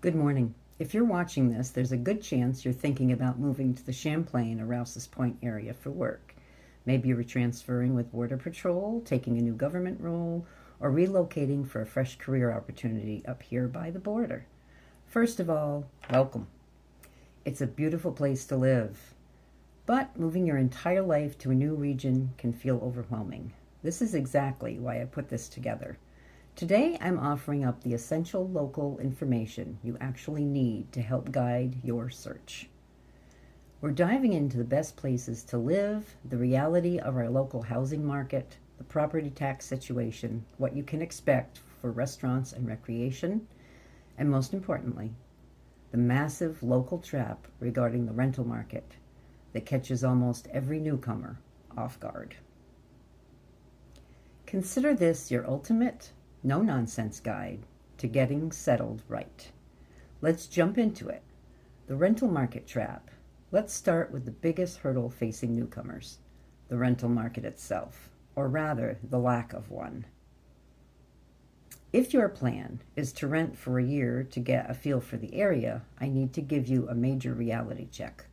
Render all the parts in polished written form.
Good morning. If you're watching this, there's a good chance you're thinking about moving to the Champlain or Rouses Point area for work. Maybe you're transferring with Border Patrol, taking a new government role, or relocating for a fresh career opportunity up here by the border. First of all, welcome. It's a beautiful place to live, but moving your entire life to a new region can feel overwhelming. This is exactly why I put this together. Today, I'm offering up the essential local information you actually need to help guide your search. We're diving into the best places to live, the reality of our local housing market, the property tax situation, what you can expect for restaurants and recreation, and most importantly, the massive local trap regarding the rental market that catches almost every newcomer off guard. Consider this your ultimate no-nonsense guide to getting settled right. Let's jump into it. The rental market trap. Let's start with the biggest hurdle facing newcomers, the rental market itself, or rather, the lack of one. If your plan is to rent for a year to get a feel for the area, I need to give you a major reality check.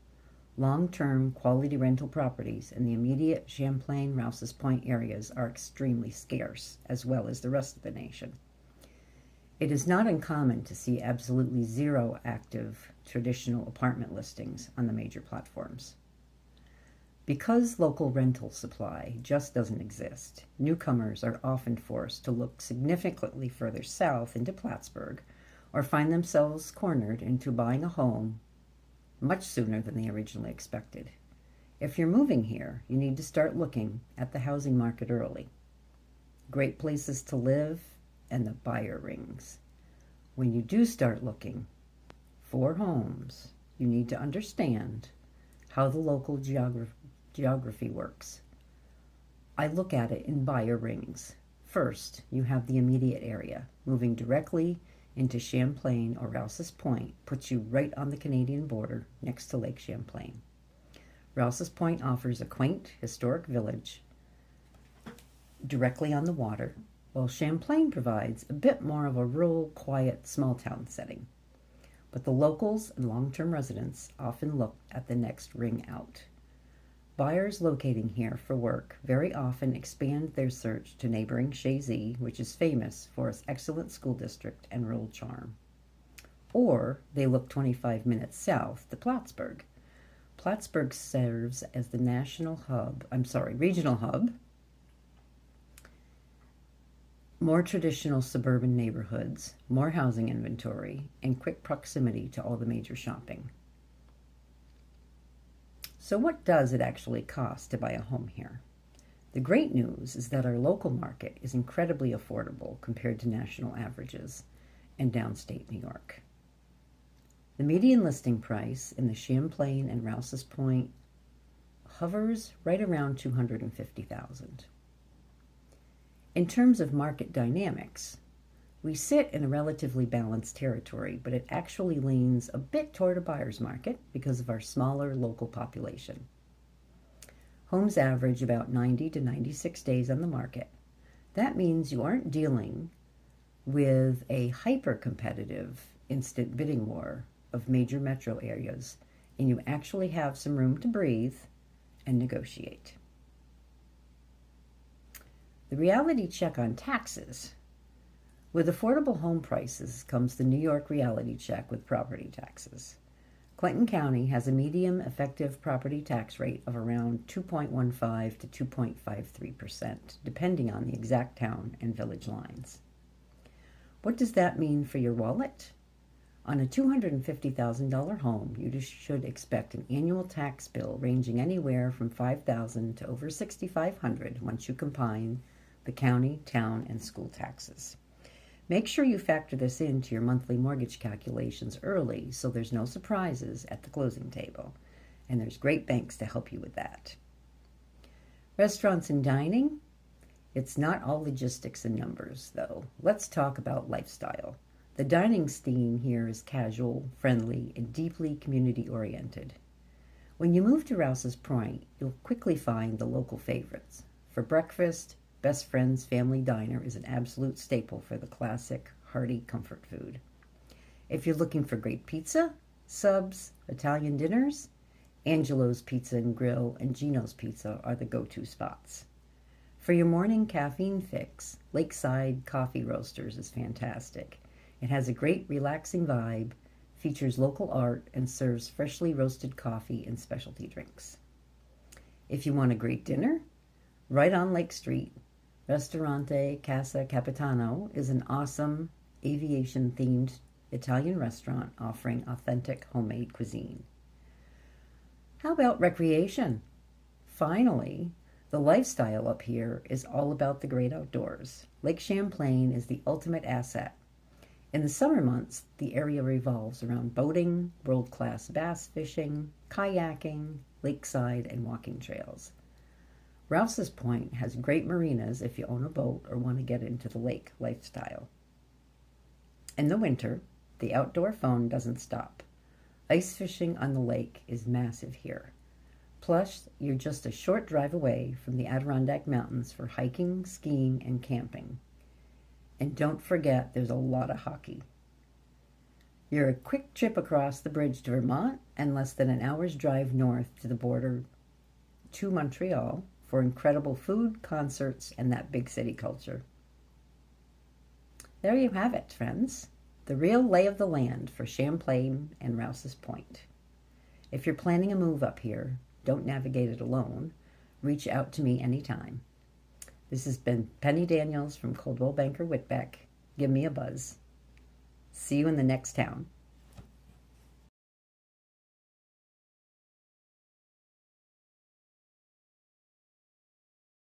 Long-term quality rental properties in the immediate Champlain, Rouses Point areas are extremely scarce, as well as the rest of the nation. It is not uncommon to see absolutely zero active traditional apartment listings on the major platforms. Because local rental supply just doesn't exist, newcomers are often forced to look significantly further south into Plattsburgh or find themselves cornered into buying a home much sooner than they originally expected. If you're moving here, you need to start looking at the housing market early. Great places to live and the buyer rings. When you do start looking for homes, you need to understand how the local geography works. I look at it in buyer rings. First, you have the immediate area. Moving directly into Champlain or Rouses Point puts you right on the Canadian border next to Lake Champlain. Rouses Point offers a quaint, historic village directly on the water, while Champlain provides a bit more of a rural, quiet, small-town setting. But the locals and long-term residents often look at the next ring out. Buyers locating here for work very often expand their search to neighboring Chazy, which is famous for its excellent school district and rural charm. Or they look 25 minutes south to Plattsburgh. Plattsburgh serves as the regional hub, more traditional suburban neighborhoods, more housing inventory, and quick proximity to all the major shopping. So what does it actually cost to buy a home here? The great news is that our local market is incredibly affordable compared to national averages and downstate New York. The median listing price in the Champlain and Rouses Point hovers right around $250,000. In terms of market dynamics, we sit in a relatively balanced territory, but it actually leans a bit toward a buyer's market because of our smaller local population. Homes average about 90 to 96 days on the market. That means you aren't dealing with a hyper-competitive instant bidding war of major metro areas, and you actually have some room to breathe and negotiate. The reality check on taxes. With affordable home prices comes the New York reality check with property taxes. Clinton County has a median effective property tax rate of around 2.15 to 2.53%, depending on the exact town and village lines. What does that mean for your wallet? On a $250,000 home, you should expect an annual tax bill ranging anywhere from $5,000 to over $6,500 once you combine the county, town, and school taxes. Make sure you factor this into your monthly mortgage calculations early so there's no surprises at the closing table. And there's great banks to help you with that. Restaurants and dining? It's not all logistics and numbers, though. Let's talk about lifestyle. The dining scene here is casual, friendly, and deeply community-oriented. When you move to Rouses Point, you'll quickly find the local favorites. For breakfast, Best Friend's Family Diner is an absolute staple for the classic, hearty comfort food. If you're looking for great pizza, subs, Italian dinners, Angelo's Pizza and Grill and Gino's Pizza are the go-to spots. For your morning caffeine fix, Lakeside Coffee Roasters is fantastic. It has a great relaxing vibe, features local art, and serves freshly roasted coffee and specialty drinks. If you want a great dinner, right on Lake Street, Ristorante Casa Capitano is an awesome aviation-themed Italian restaurant offering authentic homemade cuisine. How about recreation? Finally, the lifestyle up here is all about the great outdoors. Lake Champlain is the ultimate asset. In the summer months, the area revolves around boating, world-class bass fishing, kayaking, lakeside, and walking trails. Rouses Point has great marinas if you own a boat or want to get into the lake lifestyle. In the winter, the outdoor fun doesn't stop. Ice fishing on the lake is massive here. Plus, you're just a short drive away from the Adirondack Mountains for hiking, skiing, and camping. And don't forget, there's a lot of hockey. You're a quick trip across the bridge to Vermont and less than an hour's drive north to the border to Montreal for incredible food, concerts, and that big city culture. There you have it, friends. The real lay of the land for Champlain and Rouses Point. If you're planning a move up here, don't navigate it alone. Reach out to me anytime. This has been Penny Daniels from Coldwell Banker Whitbeck. Give me a buzz. See you in the next town.